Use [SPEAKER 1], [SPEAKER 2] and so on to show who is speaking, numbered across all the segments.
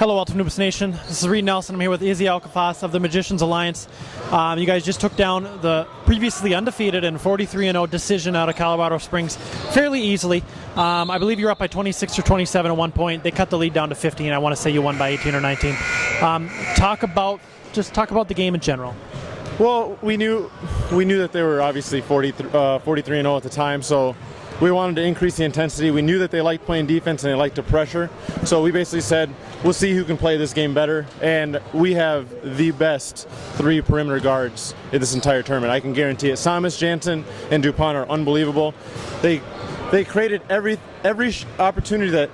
[SPEAKER 1] Hello, Ultimate Hoops Nation. This is Reed Nelson. I'm here with Izzy Elkaffas of the Magicians Alliance. You guys just took down the previously undefeated and 43-0 decision out of Colorado Springs fairly easily. I believe you're up by 26 or 27 at one point. They cut the lead down to 15. I want to say you won by 18 or 19. Talk about the game in general.
[SPEAKER 2] Well, we knew that they were obviously 43-0 at the time, so we wanted to increase the intensity. We knew that they liked playing defense and they liked to pressure, so we basically said, we'll see who can play this game better, and we have the best three perimeter guards in this entire tournament. I can guarantee it. Samus, Jansen, and Dupont are unbelievable. They created every opportunity that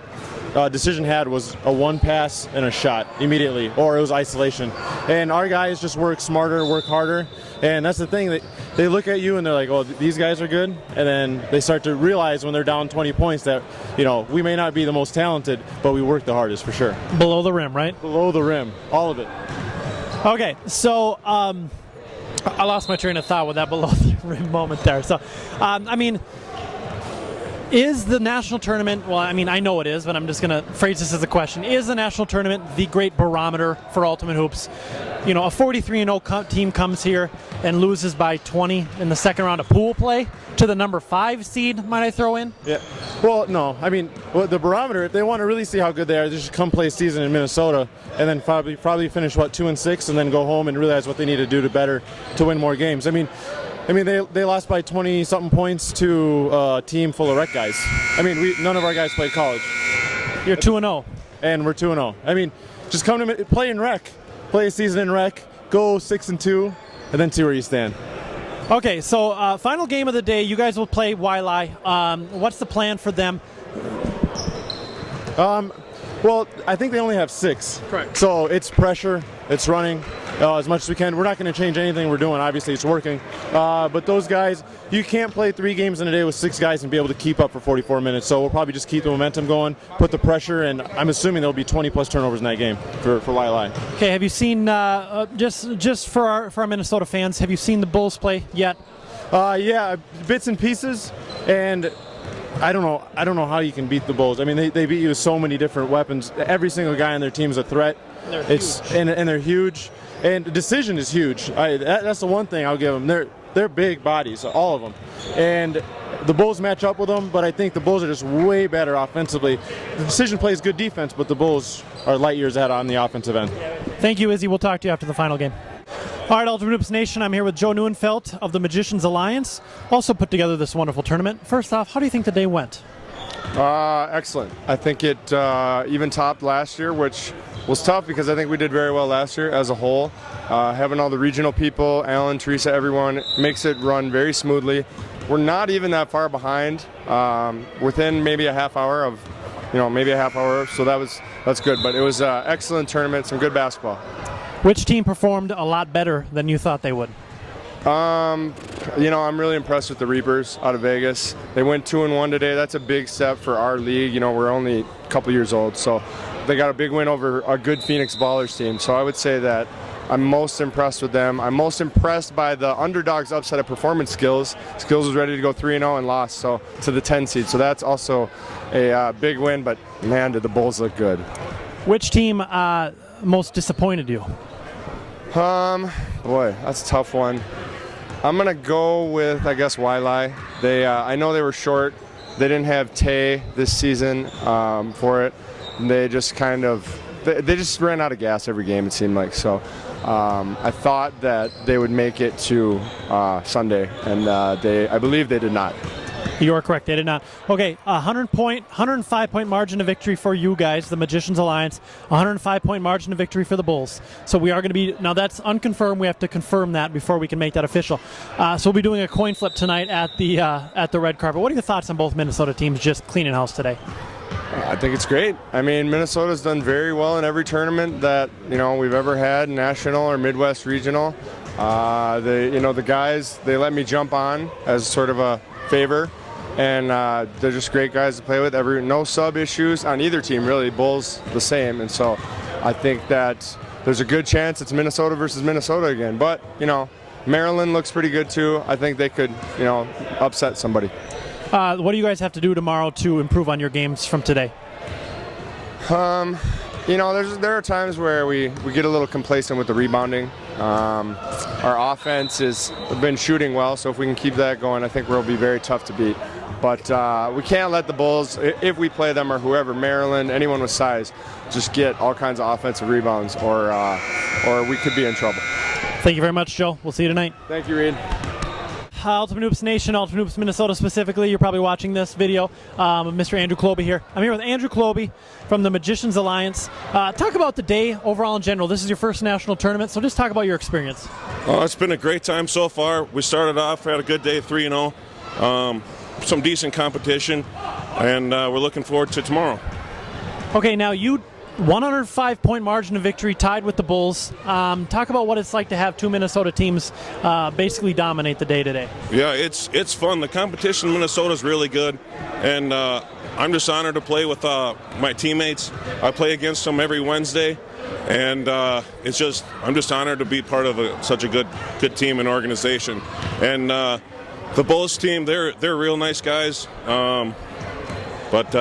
[SPEAKER 2] Decision had was a one pass and a shot immediately, or it was isolation. And our guys just work smarter, work harder, and that's the thing. That they look at you and they're like, oh, these guys are good, and then they start to realize when they're down 20 points that, you know, we may not be the most talented, but we work the hardest for sure.
[SPEAKER 1] Below the rim, right?
[SPEAKER 2] Below the rim, all of it.
[SPEAKER 1] Okay, so I lost my train of thought with that below the rim moment there. So, I mean, is the national tournament, well, I mean, I know it is, but I'm just going to phrase this as a question. Is the national tournament the great barometer for Ultimate Hoops? You know, a 43-0 team comes here and loses by 20 in the second round of pool play to the number 5 seed, might I throw in?
[SPEAKER 2] Yeah. Well, no. I mean, the barometer, if they want to really see how good they are, they should come play a season in Minnesota and then probably finish, 2-6, and then go home and realize what they need to do to win more games. I mean, they lost by 20-something points to a team full of rec guys. I mean, none of our guys played college.
[SPEAKER 1] You're 2-0.
[SPEAKER 2] And we're 2-0. I mean, just come to play in rec. Play a season in rec, go 6-2, and then see where you stand.
[SPEAKER 1] Okay, so final game of the day, you guys will play Waialae. What's the plan for them?
[SPEAKER 2] Well, I think they only have 6.
[SPEAKER 1] Correct.
[SPEAKER 2] So it's pressure, it's running as much as we can. We're not going to change anything we're doing. Obviously, it's working. But those guys, you can't play 3 games in a day with 6 guys and be able to keep up for 44 minutes. So we'll probably just keep the momentum going, put the pressure, and I'm assuming there'll be 20-plus turnovers in that game for Waialae.
[SPEAKER 1] Okay, have you seen, just for our Minnesota fans, have you seen the Bulls play yet?
[SPEAKER 2] Yeah, bits and pieces, and I don't know how you can beat the Bulls. I mean, they beat you with so many different weapons. Every single guy on their team is a threat.
[SPEAKER 1] They're huge.
[SPEAKER 2] And they're huge. And the decision is huge. That's the one thing I'll give them. They're big bodies, all of them. And the Bulls match up with them, but I think the Bulls are just way better offensively. The decision plays good defense, but the Bulls are light years ahead on the offensive end.
[SPEAKER 1] Thank you, Izzy. We'll talk to you after the final game. All right, Ultimate Hoops Nation, I'm here with Joe Neuenfeldt of the Magicians Alliance, also put together this wonderful tournament. First off, how do you think the day went?
[SPEAKER 3] Excellent. I think it even topped last year, which was tough because I think we did very well last year as a whole. Having all the regional people, Alan, Teresa, everyone, makes it run very smoothly. We're not even that far behind, within maybe a half hour, so that's good. But it was an excellent tournament, some good basketball.
[SPEAKER 1] Which team performed a lot better than you thought they would?
[SPEAKER 3] I'm really impressed with the Reapers out of Vegas. They went 2-1 today. That's a big step for our league. You know, we're only a couple years old, so they got a big win over a good Phoenix Ballers team. So I would say that I'm most impressed with them. I'm most impressed by the underdogs' upset of performance skills. Skills was ready to go 3-0 and lost to the 10 seed. So that's also a big win. But man, did the Bulls look good.
[SPEAKER 1] Which team most disappointed you?
[SPEAKER 3] Boy, that's a tough one. I'm gonna go with, I guess, Waialae. I know they were short. They didn't have Tay this season for it. They just they just ran out of gas every game, it seemed like. So I thought that they would make it to Sunday, and I believe they did not.
[SPEAKER 1] You are correct. They did not. Okay, 105-point margin of victory for you guys, the Magicians Alliance. 105-point margin of victory for the Bulls. So we are going to be, now that's unconfirmed. We have to confirm that before we can make that official. So we'll be doing a coin flip tonight at the red carpet. What are your thoughts on both Minnesota teams just cleaning house today?
[SPEAKER 3] I think it's great. I mean, Minnesota's done very well in every tournament that we've ever had, national or Midwest regional. The guys, they let me jump on as sort of a favor. And they're just great guys to play with. No sub issues on either team, really. Bulls the same. And so I think that there's a good chance it's Minnesota versus Minnesota again. But, Maryland looks pretty good too. I think they could, upset somebody.
[SPEAKER 1] What do you guys have to do tomorrow to improve on your games from today?
[SPEAKER 3] there are times where we get a little complacent with the rebounding. Our offense has been shooting well, so if we can keep that going, I think we'll be very tough to beat. But we can't let the Bulls, if we play them or whoever, Maryland, anyone with size, just get all kinds of offensive rebounds, or we could be in trouble.
[SPEAKER 1] Thank you very much, Joe. We'll see you tonight.
[SPEAKER 3] Thank you, Reed.
[SPEAKER 1] Ultimate Hoops Nation, Ultimate Hoops Minnesota specifically. You're probably watching this video of Mr. Andrew Klobe here. I'm here with Andrew Klobe from the Magicians Alliance. Talk about the day overall in general. This is your first national tournament, so just talk about your experience.
[SPEAKER 4] It's been a great time so far. We started off, had a good day, 3-0. Some decent competition, and we're looking forward to tomorrow.
[SPEAKER 1] Okay, now you 105-point margin of victory, tied with the Bulls. Talk about what it's like to have two Minnesota teams basically dominate the day today.
[SPEAKER 4] Yeah, it's fun. The competition in Minnesota is really good, and I'm just honored to play with my teammates. I play against them every Wednesday, and I'm just honored to be part of such a good team and organization. And the Bulls team, they're real nice guys, but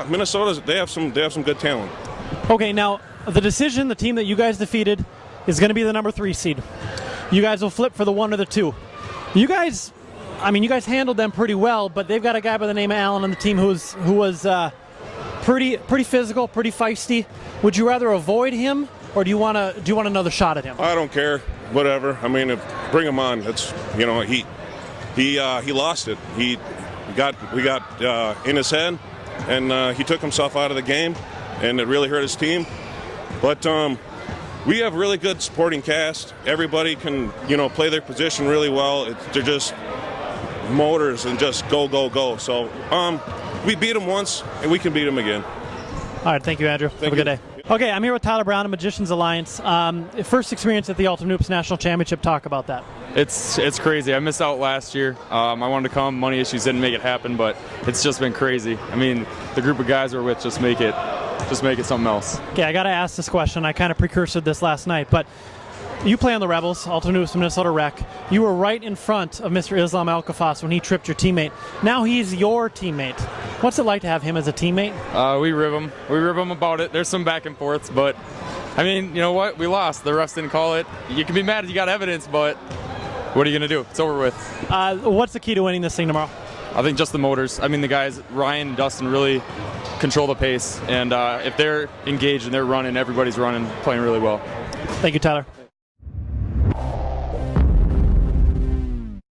[SPEAKER 4] Minnesota, they have some good talent.
[SPEAKER 1] Okay, now the decision, the team that you guys defeated, is going to be the number 3 seed. You guys will flip for the 1 or the 2. You guys handled them pretty well, but they've got a guy by the name of Allen on the team who was pretty physical, pretty feisty. Would you rather avoid him, or do you want another shot at him?
[SPEAKER 4] I don't care, whatever. I mean, bring him on. It's he lost it. We got in his head, and he took himself out of the game, and it really hurt his team. But we have really good supporting cast. Everybody can play their position really well. They're just motors and just go. So we beat them once, and we can beat them again.
[SPEAKER 1] All right, thank you, Andrew. Have a good day. Okay, I'm here with Tyler Brown of Magicians Alliance. First experience at the Ultimate Hoops National Championship. Talk about that.
[SPEAKER 5] It's crazy. I missed out last year. I wanted to come. Money issues didn't make it happen, but it's just been crazy. I mean, the group of guys we're with just make it something else.
[SPEAKER 1] Okay, I got to ask this question. I kind of precursored this last night, but you play on the Rebels, Ultimate Hoops Minnesota Rec. You were right in front of Mr. Izzy Elkaffas when he tripped your teammate. Now he's your teammate. What's it like to have him as a teammate?
[SPEAKER 5] We rib him. We rib him about it. There's some back and forths, but I mean, you know what? We lost. The refs didn't call it. You can be mad if you got evidence, but what are you going to do? It's over with.
[SPEAKER 1] What's the key to winning this thing tomorrow?
[SPEAKER 5] I think just the motors. I mean, the guys, Ryan and Dustin, really control the pace, and if they're engaged and they're running, everybody's running, playing really well.
[SPEAKER 1] Thank you, Tyler.